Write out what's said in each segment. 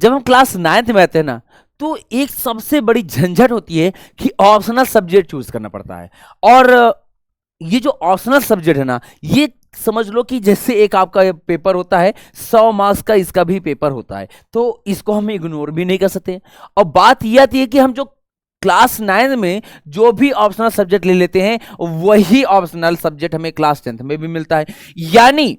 जब हम class 9th में आते हैं ना, तो एक सबसे बड़ी झंझट होती है कि ऑप्शनल सब्जेक्ट चूज करना पड़ता है। और ये जो ऑप्शनल सब्जेक्ट है ना, ये समझ लो कि जैसे एक आपका पेपर होता है 100 मार्क्स का, इसका भी पेपर होता है, तो इसको हम इग्नोर भी नहीं कर सकते। और बात यह आती है कि हम जो क्लास 9 में जो भी ऑप्शनल सब्जेक्ट ले लेते हैं, वही ऑप्शनल सब्जेक्ट हमें क्लास 10th में भी मिलता है। यानी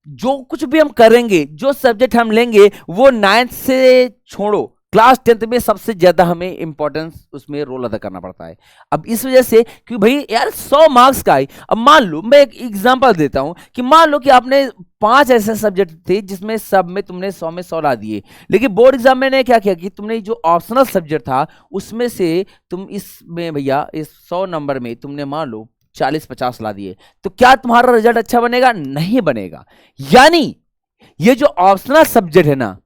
जो कुछ भी हम करेंगे, जो सब्जेक्ट हम लेंगे, वो 9th से छोड़ो, क्लास 10th में सबसे ज्यादा हमें इंपॉर्टेंस उसमें रोल अदा करना पड़ता है। अब इस वजह से कि भाई यार 100 मार्क्स का है। अब मान लो, मैं एक एग्जांपल देता हूं कि मान लो कि आपने 5 ऐसे सब्जेक्ट थे जिसमें सब में तुमने 100 में 100 ला दिए, लेकिन बोर्ड एग्जाम में ने क्या किया कि तुमने जो ऑप्शनल सब्जेक्ट था उसमें से तुम इसमें भैया इस 100 नंबर में तुमने मान लो 40-50 ला दिए, तो क्या तुम्हारा रिजल्ट अच्छा बनेगा? नहीं बनेगा। यानी ये जो ऑप्शनल सब्जेक्ट है ना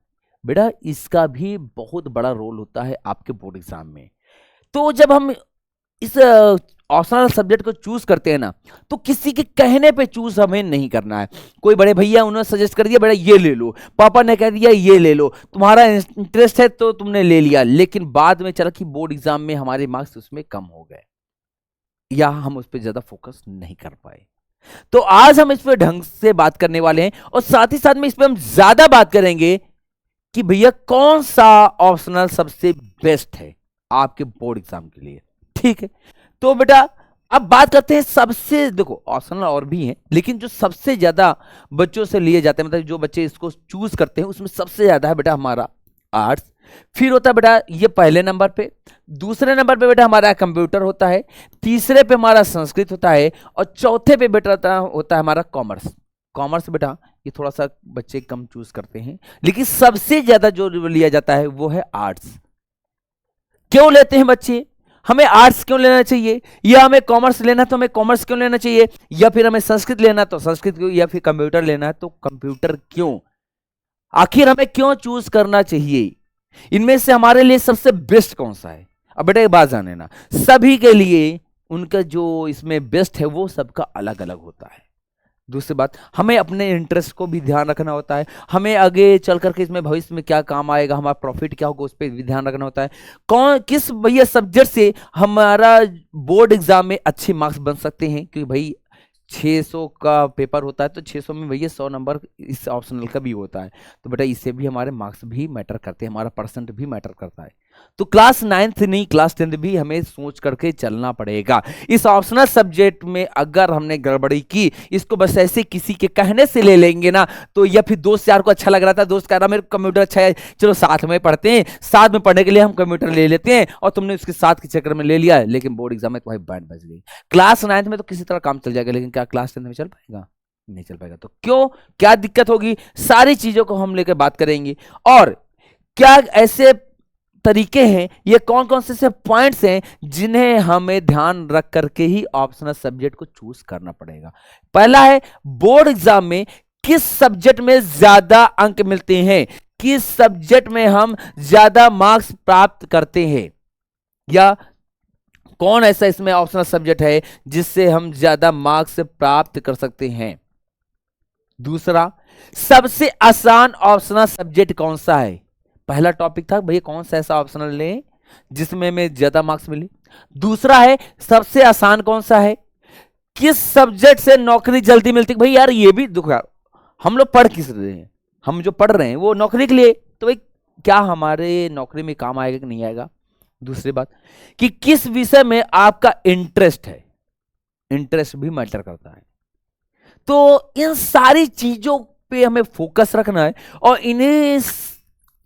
बेटा, इसका भी बहुत बड़ा रोल होता है आपके बोर्ड एग्जाम में। तो जब हम इस ऑप्शनल सब्जेक्ट को चूज करते हैं ना, तो किसी के कहने पे चूज हमें नहीं करना है। कोई बड़े भैया उन्होंने सजेस्ट कर दिया बेटा ये ले लो, पापा ने कह दिया ये ले लो, तुम्हारा इंटरेस्ट है तो तुमने ले लिया, लेकिन बाद में चला कि बोर्ड एग्जाम में हमारे मार्क्स उसमें कम हो गए या हम उस पर ज्यादा फोकस नहीं कर पाए। तो आज हम इस पर ढंग से बात करने वाले हैं, और साथ ही साथ में इस पर हम ज्यादा बात करेंगे कि भैया कौन सा ऑप्शनल सबसे बेस्ट है आपके बोर्ड एग्जाम के लिए। ठीक है, तो बेटा अब बात करते हैं सबसे, देखो ऑप्शनल और भी हैं, लेकिन जो सबसे ज्यादा बच्चों से लिए जाते हैं, मतलब जो बच्चे इसको चूज करते हैं, उसमें सबसे ज्यादा है बेटा हमारा आर्ट्स। फिर होता है बेटा ये पहले नंबर पे, दूसरे नंबर पे बेटा हमारा कंप्यूटर होता है, तीसरे पे हमारा संस्कृत होता है, और चौथे पे बेटा होता है हमारा कॉमर्स। कॉमर्स बेटा ये थोड़ा सा बच्चे कम चूज करते हैं, लेकिन सबसे ज्यादा जो लिया जाता है वो है आर्ट्स। क्यों लेते हैं बच्चे? हमें आर्ट्स क्यों लेना चाहिए, या हमें कॉमर्स लेना तो हमें कॉमर्स क्यों लेना चाहिए, या फिर हमें संस्कृत लेना तो संस्कृत क्यों, या फिर कंप्यूटर लेना है तो कंप्यूटर क्यों? आखिर हमें क्यों चूज करना चाहिए? इनमें से हमारे लिए सबसे बेस्ट कौन सा है? अब बेटा एक बात जाने ना, सभी के लिए उनका जो इसमें बेस्ट है वो सबका अलग अलग होता है। दूसरी बात, हमें अपने इंटरेस्ट को भी ध्यान रखना होता है, हमें आगे चल करके इसमें भविष्य में क्या काम आएगा, हमारा प्रॉफिट क्या होगा, उस पर भी ध्यान रखना होता है। कौन किस भैया सब्जेक्ट से हमारा बोर्ड एग्जाम में अच्छे मार्क्स बन सकते हैं, क्योंकि भाई 600 का पेपर होता है, तो 600 में भैया 100 नंबर इस ऑप्शनल का भी होता है, तो बेटा इससे भी हमारे मार्क्स भी मैटर करते हैं, हमारा परसेंट भी मैटर करता है। तो क्लास 9th नहीं, क्लास 10th भी हमें सोच करके चलना पड़ेगा। इस ऑप्शनल सब्जेक्ट में अगर हमने गड़बड़ी की, इसको बस ऐसे किसी के कहने से ले लेंगे ना, तो या फिर दोस्त यार को अच्छा लग रहा था, दोस्त कह रहा मेरे कंप्यूटर अच्छा है, चलो साथ में पढ़ते हैं, साथ में पढ़ने के लिए हम कंप्यूटर ले लेते हैं, और तुमने उसके साथ के चक्कर में ले लिया, लेकिन बोर्ड एग्जाम में तुम्हारी बैंड बज गई। क्लास 9th में तो किसी तरह काम चल जाएगा, लेकिन क्या क्लास 10th में चल पाएगा? नहीं चल पाएगा। तो क्यों, क्या दिक्कत होगी, सारी चीजों को हम लेकर बात करेंगे। और क्या ऐसे तरीके हैं, ये कौन कौन से पॉइंट्स हैं जिन्हें हमें ध्यान रख करके ही ऑप्शनल सब्जेक्ट को चूज करना पड़ेगा। पहला है, बोर्ड एग्जाम में किस सब्जेक्ट में ज्यादा अंक मिलते हैं, किस सब्जेक्ट में हम ज्यादा मार्क्स प्राप्त करते हैं, या कौन ऐसा इसमें ऑप्शनल सब्जेक्ट है जिससे हम ज्यादा मार्क्स प्राप्त कर सकते हैं। दूसरा, सबसे आसान ऑप्शनल सब्जेक्ट कौन सा है। पहला टॉपिक था भैया कौन सा ऐसा ऑप्शनल लें जिसमें हमें ज्यादा मार्क्स मिले। दूसरा है सबसे आसान कौन सा है, किस सब्जेक्ट से नौकरी जल्दी मिलती है। भाई यार ये भी दुख यार, हम लोग पढ़ किस रहे हैं, हम जो पढ़ रहे हैं वो नौकरी के लिए, तो भाई क्या हमारे नौकरी में काम आएगा कि नहीं आएगा। दूसरी बात कि किस विषय में आपका इंटरेस्ट है, इंटरेस्ट भी मैटर करता है। तो इन सारी चीजों पे हमें फोकस रखना है, और इन्हें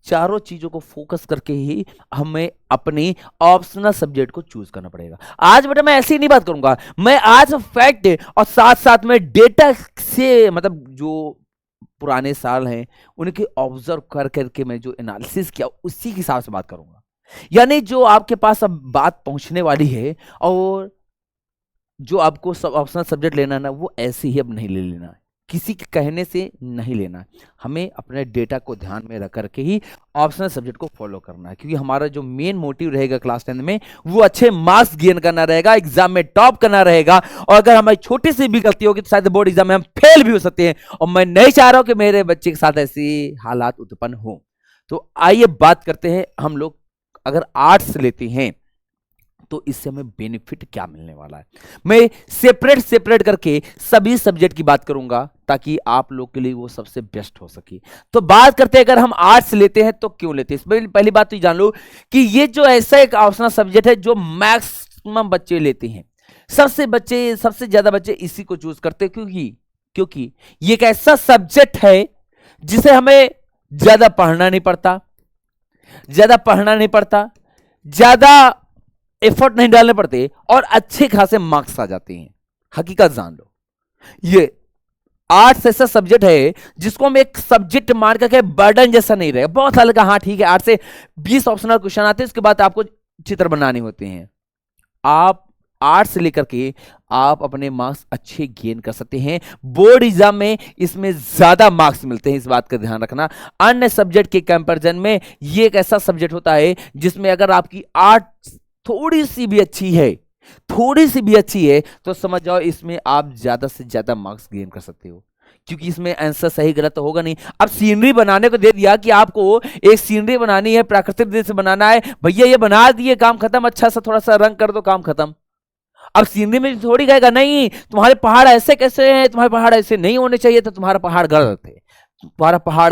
चारों चीजों को फोकस करके ही हमें अपनी ऑप्शनल सब्जेक्ट को चूज करना पड़ेगा। आज बेटा मैं ऐसी नहीं बात करूंगा, मैं आज फैक्ट और साथ साथ में डेटा से, मतलब जो पुराने साल हैं उनके ऑब्जर्व कर करके मैं जो एनालिसिस किया उसी के हिसाब से बात करूंगा। यानी जो आपके पास अब बात पहुंचने वाली है, और जो आपको सब ऑप्शनल सब्जेक्ट लेना है ना, वो ऐसे ही अब नहीं ले लेना है, किसी के कहने से नहीं लेना है। हमें अपने डेटा को ध्यान में रख करके ही ऑप्शनल सब्जेक्ट को फॉलो करना है, क्योंकि हमारा जो मेन मोटिव रहेगा क्लास 10 में वो अच्छे मार्क्स गेन करना रहेगा, एग्जाम में टॉप करना रहेगा। और अगर हमारी छोटी सी भी गलती होगी तो शायद बोर्ड एग्जाम में हम फेल भी हो सकते हैं, और मैं नहीं चाह रहा हूं कि मेरे बच्चे के साथ ऐसी हालात उत्पन्न हो। तो आइए बात करते हैं, हम लोग अगर आर्ट्स लेते हैं तो इससे हमें बेनिफिट क्या मिलने वाला है। मैं सेपरेट सेपरेट करके सभी सब्जेक्ट की बात करूंगा ताकि आप लोग के लिए वो सबसे बेस्ट हो सके। तो बात करते हैं, अगर हम आर्ट्स लेते हैं तो क्यों लेते हैं। इसमें पहली बात तो जान लो कि ये जो ऐसा एक ऑप्शनल सब्जेक्ट है जो मैक्सिमम बच्चे लेते हैं, सबसे ज्यादा बच्चे इसी को चूज करते हैं, क्योंकि ये एक ऐसा सब्जेक्ट है जिसे हमें ज्यादा पढ़ना नहीं पड़ता, ज्यादा एफर्ट नहीं डालने पड़ते और अच्छे खासे मार्क्स आ जाते हैं। हकीकत जान लो, ये आर्ट्स ऐसा सब्जेक्ट है जिसको हम एक सब्जेक्ट मान करके बर्डन जैसा नहीं रहेगा। बहुत हल्का, हाँ ठीक है, आर्ट्स से 20 ऑप्शनल क्वेश्चन आते हैं, उसके बाद आपको चित्र बनाने होते हैं। आप आर्ट्स लेकर के आप अपने मार्क्स अच्छे गेन कर सकते हैं। बोर्ड एग्जाम में इसमें ज्यादा मार्क्स मिलते हैं, इस बात का ध्यान रखना। अन्य सब्जेक्ट के कंपैरिजन में ये एक ऐसा सब्जेक्ट होता है जिसमें अगर आपकी आर्ट्स थोड़ी सी भी अच्छी है तो समझ जाओ इसमें आप ज्यादा से ज्यादा मार्क्स गेन कर सकते हो, क्योंकि इसमें आंसर सही गलत तो होगा नहीं। अब सीनरी बनाने को दे दिया कि आपको एक सीनरी बनानी है, प्राकृतिक दृश्य बनाना है, भैया ये बना दिए, काम खत्म, अच्छा सा थोड़ा सा रंग कर दो, काम खत्म। अब सीनरी में थोड़ी कहेगा नहीं तुम्हारे पहाड़ ऐसे कैसे हैं, तुम्हारे पहाड़ ऐसे नहीं होने चाहिए, तो तुम्हारा पहाड़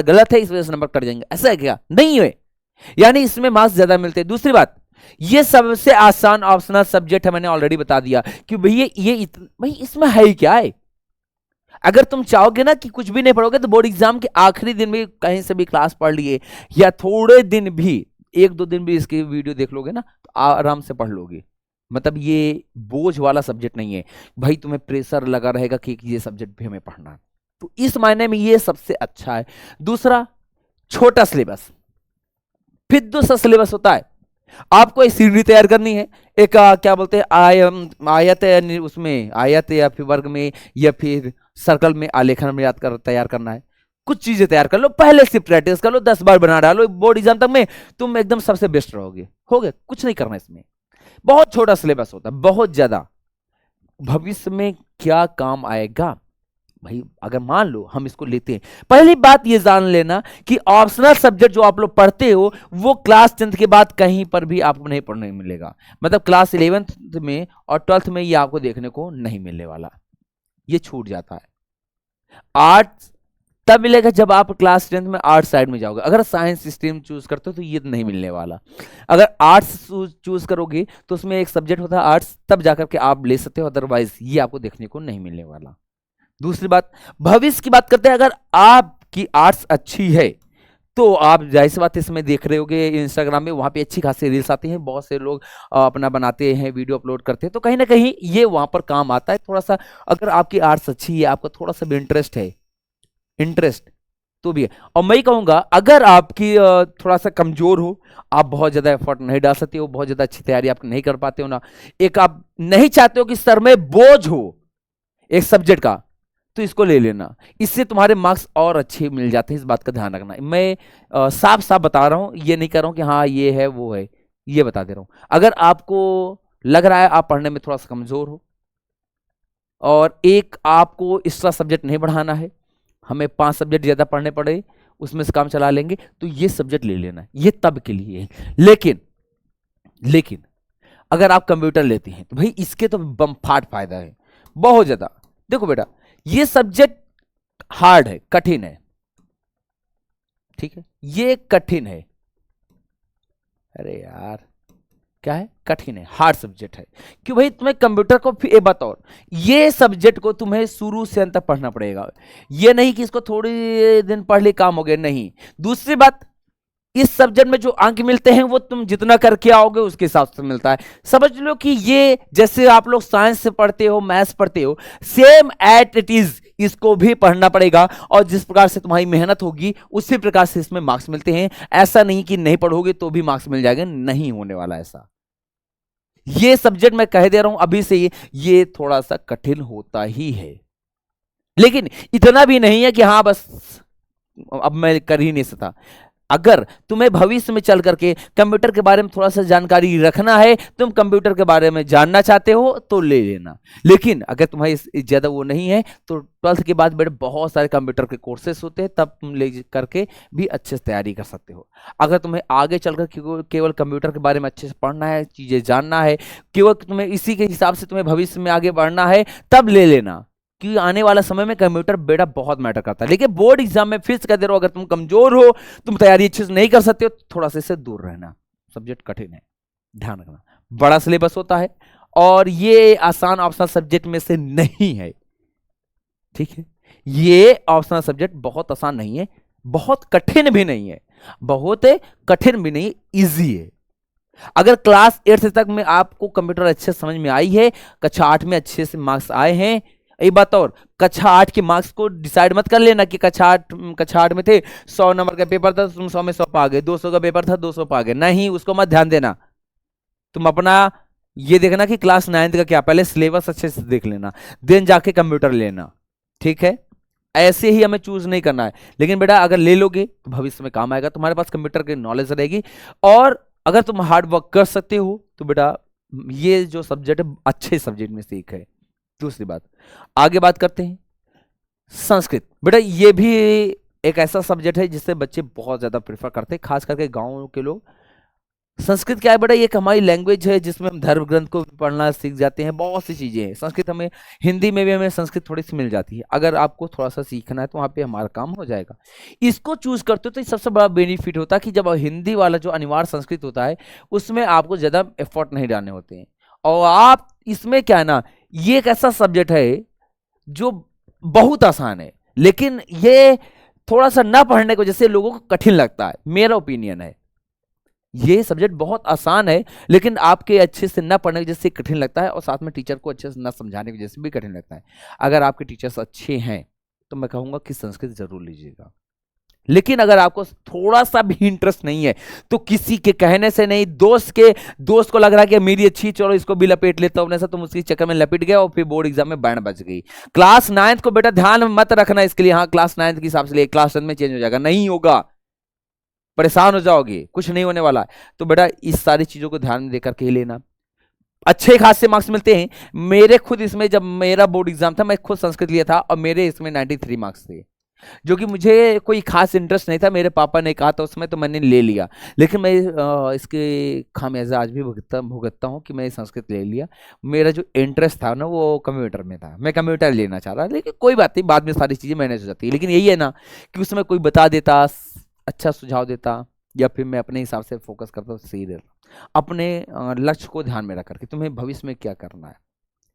गलत है, इस वजह से नंबर कट जाएंगे, ऐसा है क्या? नहीं है। यानी इसमें मार्क्स ज्यादा मिलते हैं। दूसरी बात, ये सबसे आसान ऑप्शनल सब्जेक्ट है, मैंने ऑलरेडी बता दिया कि भैया भाई इसमें है ही क्या है। अगर तुम चाहोगे ना कि कुछ भी नहीं पढ़ोगे तो बोर्ड एग्जाम के आखिरी दिन में कहीं से भी क्लास पढ़ लिए या थोड़े दिन भी 1-2 दिन भी इसकी वीडियो देख लोगे ना तो आराम से पढ़ लोगे। मतलब ये बोझ वाला सब्जेक्ट नहीं है भाई, तुम्हें प्रेशर लगा रहेगा कि ये सब्जेक्ट भी हमें पढ़ना है, तो इस मायने में ये सबसे अच्छा है। दूसरा, छोटा सिलेबस, फिद्दू सा सिलेबस होता है। आपको एक सीढ़ी तैयार करनी है, एक क्या बोलते हैं आयत, उसमें आयत या फिर वर्ग में या फिर सर्कल में आलेखन में तैयार करना है। कुछ चीजें तैयार कर लो, पहले से प्रैक्टिस कर लो, 10 बार बना डालो, बोर्ड एग्जाम तक में तुम एकदम सबसे बेस्ट रहोगे। हो गया, कुछ नहीं करना इसमें। बहुत छोटा सिलेबस होता है, बहुत ज्यादा। भविष्य में क्या काम आएगा भाई, अगर मान लो हम इसको लेते हैं। पहली बात ये जान लेना कि ऑप्शनल सब्जेक्ट जो आप लोग पढ़ते हो वो क्लास 10th के बाद कहीं पर भी आपको नहीं पढ़ने मिलेगा। मतलब क्लास 11th में और 12th में ये आपको देखने को नहीं मिलने वाला, ये छूट जाता है। आर्ट्स तब मिलेगा जब आप क्लास 10th में आर्ट्स साइड में जाओगे। अगर साइंस स्ट्रीम चूज करते हो तो ये नहीं मिलने वाला। अगर आर्ट्स चूज करोगे तो उसमें एक सब्जेक्ट होता है आर्ट्स, तब जाकर के आप ले सकते हो, अदरवाइज ये आपको देखने को नहीं मिलने वाला। दूसरी बात, भविष्य की बात करते हैं। अगर आपकी आर्ट्स अच्छी है तो आप जाहिर सी बात इसमें देख रहे होगे इंस्टाग्राम में, वहां पे अच्छी खासी रील्स आती हैं, बहुत से लोग अपना बनाते हैं, वीडियो अपलोड करते हैं, तो कहीं ना कहीं ये वहां पर काम आता है थोड़ा सा। अगर आपकी आर्ट्स अच्छी है, आपका थोड़ा सा भी इंटरेस्ट तो भी है। और मैं कहूंगा अगर आपकी थोड़ा सा कमजोर हो, आप बहुत ज्यादा एफर्ट नहीं डाल सकते हो, बहुत ज्यादा अच्छी तैयारी आप नहीं कर पाते हो ना, एक आप नहीं चाहते हो कि सर में बोझ हो एक सब्जेक्ट का, तो इसको ले लेना, इससे तुम्हारे मार्क्स और अच्छे मिल जाते हैं। इस बात का ध्यान रखना। मैं साफ साफ बता रहा हूं, ये नहीं कर रहा हूं कि हाँ ये है वो है, ये बता दे रहा हूं। अगर आपको लग रहा है आप पढ़ने में थोड़ा सा कमजोर हो और एक आपको एक्स्ट्रा सब्जेक्ट नहीं बढ़ाना है, हमें 5 सब्जेक्ट ज्यादा पढ़ने पड़े, उसमें से काम चला लेंगे, तो ये सब्जेक्ट ले लेना है, ये तब के लिए है। लेकिन अगर आप कंप्यूटर लेते हैं तो भाई इसके तो बमफाट फायदा है, बहुत ज्यादा। देखो बेटा, ये सब्जेक्ट हार्ड है, कठिन है, ठीक है, ये कठिन है। अरे यार क्या है, कठिन है, हार्ड सब्जेक्ट है। क्यों भाई, तुम्हें कंप्यूटर को फिर एक बात और, ये सब्जेक्ट को तुम्हें शुरू से अंत तक पढ़ना पड़ेगा। ये नहीं कि इसको थोड़ी दिन पढ़ ले काम हो गया, नहीं। दूसरी बात, इस सब्जेक्ट में जो अंक मिलते हैं वो तुम जितना करके आओगे उसके हिसाब से मिलता है। समझ लो कि ये जैसे आप लोग साइंस से पढ़ते हो, मैथ्स पढ़ते हो, सेम एट इट इज इसको भी पढ़ना पड़ेगा, और जिस प्रकार से तुम्हारी मेहनत होगी उसी प्रकार से इसमें मार्क्स मिलते हैं। ऐसा नहीं कि नहीं पढ़ोगे तो भी मार्क्स मिल जाएगा, नहीं होने वाला ऐसा। ये सब्जेक्ट मैं कह दे रहा हूं अभी से, ये थोड़ा सा कठिन होता ही है, लेकिन इतना भी नहीं है कि हाँ बस अब मैं कर ही नहीं सकता। अगर तुम्हें भविष्य में चल करके कंप्यूटर के बारे में थोड़ा सा जानकारी रखना है, तुम कंप्यूटर के बारे में जानना चाहते हो तो ले लेना। लेकिन अगर तुम्हारी ज्यादा वो नहीं है तो 12th के बाद बेटे बहुत सारे कंप्यूटर के कोर्सेस होते हैं, तब तुम ले करके भी अच्छे से तैयारी कर सकते हो। अगर तुम्हें आगे चलकर केवल कंप्यूटर के बारे में अच्छे से पढ़ना है, चीजें जानना है, केवल तुम्हें इसी के हिसाब से तुम्हें भविष्य में आगे बढ़ना है, तब ले लेना, क्योंकि आने वाला समय में कंप्यूटर बेटा बहुत मैटर करता है। लेकिन बोर्ड एग्जाम में फिर से कह दे रहा हूं, अगर तुम कमजोर हो, तुम तैयारी अच्छे से नहीं कर सकते हो, थोड़ा सा इससे दूर रहना। सब्जेक्ट कठिन है, ध्यान रखना, बड़ा सिलेबस होता है और ये आसान ऑप्शनल सब्जेक्ट में से नहीं है, ठीक है। ये ऑप्शनल सब्जेक्ट बहुत आसान नहीं है, बहुत कठिन भी नहीं है, बहुत कठिन भी नहीं, इजी है। अगर क्लास 8 तक में आपको कंप्यूटर अच्छे समझ में आई है, कक्षा 8 में अच्छे से मार्क्स आए हैं, एक बात और, कक्षा 8 के मार्क्स को डिसाइड मत कर लेना कि कक्षा 8 में थे 100 नंबर का पेपर था, तुम 100 में 100 पा गए, 200 का पेपर था 200 पा गए, नहीं, उसको मत ध्यान देना। तुम अपना ये देखना कि क्लास 9 का क्या, पहले सिलेबस अच्छे से देख लेना, देन जाके कंप्यूटर लेना, ठीक है। ऐसे ही हमें चूज नहीं करना है, लेकिन बेटा अगर ले लोगे तो भविष्य में काम आएगा, तुम्हारे पास कंप्यूटर की नॉलेज रहेगी, और अगर तुम हार्ड वर्क कर सकते हो तो बेटा ये जो सब्जेक्ट है अच्छे सब्जेक्ट में से एक है। दूसरी बात, आगे बात करते हैं संस्कृत। बेटा ये भी एक ऐसा सब्जेक्ट है जिससे बच्चे बहुत ज्यादा प्रेफर करते हैं, खास करके गांव के लोग। संस्कृत क्या है बेटा, ये एक हमारी लैंग्वेज है जिसमें हम धर्म ग्रंथ को पढ़ना सीख जाते हैं, बहुत सी चीजें हैं। संस्कृत हमें हिंदी में भी हमें संस्कृत थोड़ी सी मिल जाती है, अगर आपको थोड़ा सा सीखना है तो वहाँ पे हमारा काम हो जाएगा। इसको चूज करते हो तो सबसे बड़ा बेनिफिट होता है कि जब हिंदी वाला जो अनिवार्य संस्कृत होता है उसमें आपको ज्यादा एफर्ट नहीं डालने होते हैं, और आप इसमें क्या है ना, ये एक ऐसा सब्जेक्ट है जो बहुत आसान है, लेकिन ये थोड़ा सा ना पढ़ने की वजह से लोगों को कठिन लगता है, मेरा ओपिनियन है। ये सब्जेक्ट बहुत आसान है लेकिन आपके अच्छे से ना पढ़ने की वजह से कठिन लगता है, और साथ में टीचर को अच्छे से ना समझाने की वजह से भी कठिन लगता है। अगर आपके टीचर्स अच्छे हैं तो मैं कहूंगा कि संस्कृत जरूर लीजिएगा। लेकिन अगर आपको थोड़ा सा भी इंटरेस्ट नहीं है तो किसी के कहने से नहीं, दोस्त को लग रहा है कि मेरी अच्छी, चलो इसको भी लपेट लेता हूं, ऐसा तुम उसकी चक्कर में लपेट गए और फिर बोर्ड एग्जाम में बैंड बज गई। क्लास 9 को बेटा ध्यान मत रखना इसके लिए, हाँ क्लास 9 के हिसाब से क्लास 10 में चेंज हो जाएगा, नहीं होगा, परेशान हो जाओगे, कुछ नहीं होने वाला। तो बेटा इस सारी चीजों को ध्यान में देकर के ही लेना। अच्छे खासे मार्क्स मिलते हैं। मेरे खुद इसमें जब मेरा बोर्ड एग्जाम था, मैं खुद संस्कृत लिया था और मेरे इसमें 93 मार्क्स थे, जो कि मुझे कोई खास इंटरेस्ट नहीं था, मेरे पापा ने कहा था उसमें तो मैंने ले लिया। लेकिन मैं इसके खामियाजा आज भी भुगतता हूँ कि मैं संस्कृत ले लिया। मेरा जो इंटरेस्ट था ना वो कंप्यूटर में था, मैं कंप्यूटर लेना चाह रहा, लेकिन कोई बात नहीं, बाद में सारी चीज़ें मैनेज हो जाती है। लेकिन यही है ना कि उसमें कोई बता देता, अच्छा सुझाव देता, या फिर मैं अपने हिसाब से फोकस करता, सही रहता। अपने लक्ष्य को ध्यान में रख करके तुम्हें भविष्य में क्या करना है।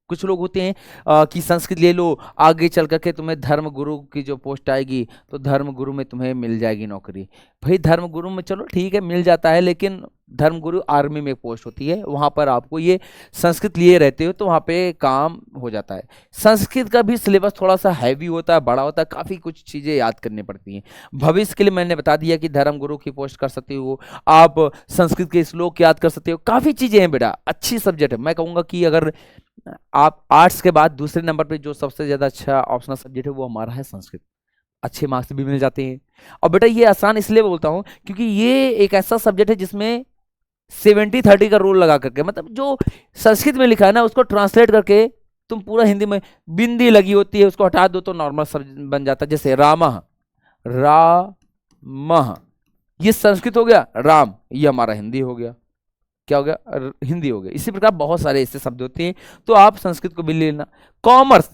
कुछ लोग होते हैं कि संस्कृत ले लो, आगे चल करके तुम्हें धर्म गुरु की जो पोस्ट आएगी तो धर्म गुरु में तुम्हें मिल जाएगी नौकरी। भाई धर्म गुरु में चलो ठीक है मिल जाता है, लेकिन धर्म गुरु आर्मी में पोस्ट होती है, वहां पर आपको ये संस्कृत लिए रहते हो तो वहां पे काम हो जाता है। संस्कृत का भी सिलेबस थोड़ा सा हैवी होता है, बड़ा होता है, काफी कुछ चीजें याद करनी पड़ती हैं। भविष्य के लिए मैंने बता दिया कि धर्म गुरु की पोस्ट कर सकते हो आप, संस्कृत के श्लोक याद कर सकते हो, काफी चीजें हैं बेटा, अच्छी सब्जेक्ट है। मैं कहूंगा कि अगर आप आर्ट्स के बाद दूसरे नंबर पे जो सबसे ज्यादा अच्छा ऑप्शनल सब्जेक्ट है वो हमारा है संस्कृत, अच्छे मार्क्स भी मिल जाते हैं। और बेटा ये आसान इसलिए बोलता हूं क्योंकि ये एक ऐसा सब्जेक्ट है जिसमें 70-30 का रूल लगा करके, मतलब जो संस्कृत में लिखा है ना उसको ट्रांसलेट करके तुम पूरा हिंदी में, बिंदी लगी होती है उसको हटा दो तो नॉर्मल शब्द बन जाता है। जैसे रामः, रामः ये संस्कृत हो गया, राम ये हमारा हिंदी हो गया, क्या हो गया, हिंदी हो गया। इसी प्रकार बहुत सारे ऐसे शब्द होते हैं, तो आप संस्कृत को भी ले लेना। कॉमर्स,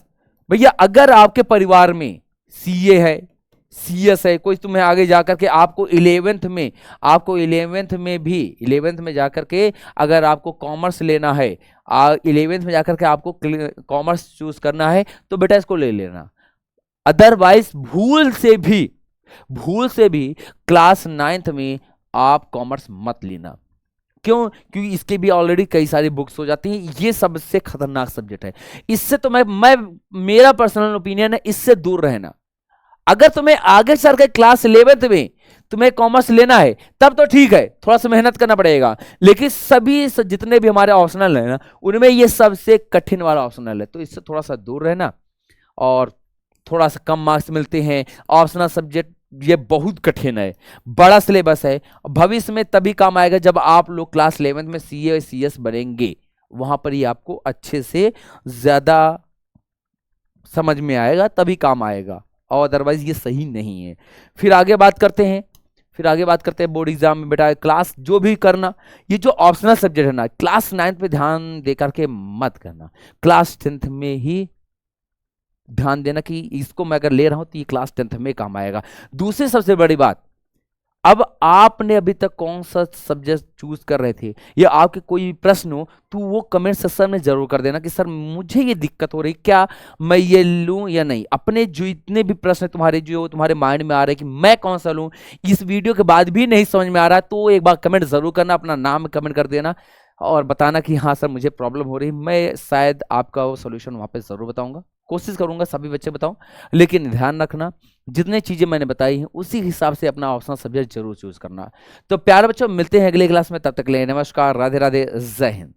भैया अगर आपके परिवार में सीए है, सीएस है, कोई तुम्हें आगे जाकर के आपको 11th में जाकर के अगर आपको कॉमर्स लेना है, 11th में जाकर के आपको कॉमर्स चूज करना है तो बेटा इसको ले लेना। अदरवाइज भूल से भी क्लास 9th में आप कॉमर्स मत लेना। क्यों? क्योंकि इसके भी ऑलरेडी कई सारी बुक्स हो जाती हैं, ये सबसे खतरनाक सब्जेक्ट है। इससे तो मैं मेरा पर्सनल ओपिनियन है, इससे दूर रहना। अगर तुम्हें आगे चल के क्लास 11th में तुम्हें कॉमर्स लेना है तब तो ठीक है, थोड़ा सा मेहनत करना पड़ेगा, लेकिन सभी जितने भी हमारे ऑप्शनल है ना उनमें ये सबसे कठिन वाला ऑप्शनल है, तो इससे थोड़ा सा दूर रहना। और थोड़ा सा कम मार्क्स मिलते हैं, ऑप्शनल सब्जेक्ट ये बहुत कठिन है, बड़ा सिलेबस है। भविष्य में तभी काम आएगा जब आप लोग क्लास 11th में सीए सीएस बनेंगे, वहां पर ही आपको अच्छे से ज्यादा समझ में आएगा, तभी काम आएगा, और अदरवाइज ये सही नहीं है। फिर आगे बात करते हैं, बोर्ड एग्जाम में बेटा क्लास जो भी करना, ये जो ऑप्शनल सब्जेक्ट है ना, क्लास 9th पे ध्यान दे करके मत करना, क्लास 10th में ही ध्यान देना कि इसको मैं अगर ले रहा हूं तो ये क्लास 10th में काम आएगा। दूसरी सबसे बड़ी बात, अब आपने अभी तक कौन सा सब्जेक्ट चूज कर रहे थे, या आपके कोई प्रश्न हो तो वो कमेंट सेक्शन में जरूर कर देना कि सर मुझे ये दिक्कत हो रही, क्या मैं ये लूं या नहीं। अपने जो इतने भी प्रश्न तुम्हारे जो तुम्हारे माइंड में आ रहे कि मैं कौन सा लूं, इस वीडियो के बाद भी नहीं समझ में आ रहा, तो एक बार कमेंट जरूर करना, अपना नाम कमेंट कर देना और बताना कि हाँ सर मुझे प्रॉब्लम हो रही, मैं शायद आपका वो सोल्यूशन वहां पे जरूर बताऊंगा, कोशिश करूंगा सभी बच्चे बताऊं। लेकिन ध्यान रखना, जितने चीजें मैंने बताई हैं उसी हिसाब से अपना ऑप्शनल सब्जेक्ट जरूर चूज करना। तो प्यारे बच्चों, मिलते हैं अगले क्लास में, तब तक के लिए नमस्कार, राधे राधे, जय हिंद।